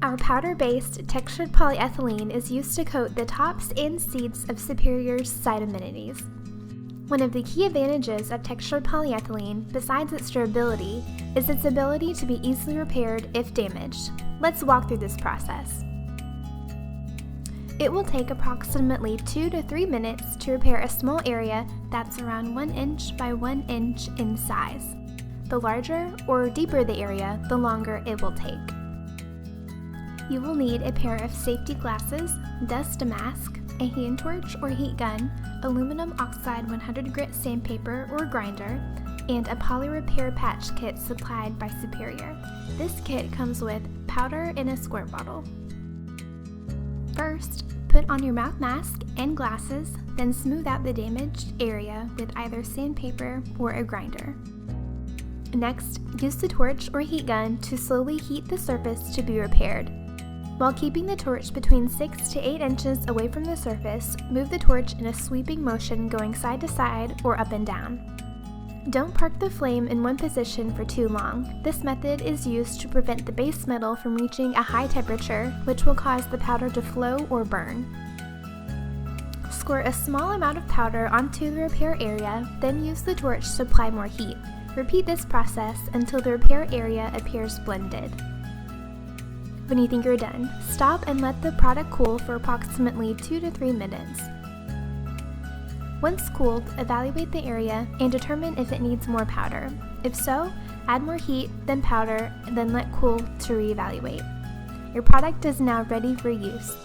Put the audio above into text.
Our powder-based textured polyethylene is used to coat the tops and seats of Superior's side amenities. One of the key advantages of textured polyethylene, besides its durability, is its ability to be easily repaired if damaged. Let's walk through this process. It will take approximately 2 to 3 minutes to repair a small area that's around 1 inch by 1 inch in size. The larger or deeper the area, the longer it will take. You will need a pair of safety glasses, dust mask, a hand torch or heat gun, aluminum oxide 100 grit sandpaper or grinder, and a poly repair patch kit supplied by Superior. This kit comes with powder in a squirt bottle. First, put on your mouth mask and glasses, then smooth out the damaged area with either sandpaper or a grinder. Next, use the torch or heat gun to slowly heat the surface to be repaired. While keeping the torch between 6 to 8 inches away from the surface, move the torch in a sweeping motion going side to side or up and down. Don't park the flame in one position for too long. This method is used to prevent the base metal from reaching a high temperature, which will cause the powder to flow or burn. Squirt a small amount of powder onto the repair area, then use the torch to apply more heat. Repeat this process until the repair area appears blended. When you think you're done, stop and let the product cool for approximately 2 to 3 minutes. Once cooled, evaluate the area and determine if it needs more powder. If so, add more heat, then powder, and then let cool to reevaluate. Your product is now ready for use.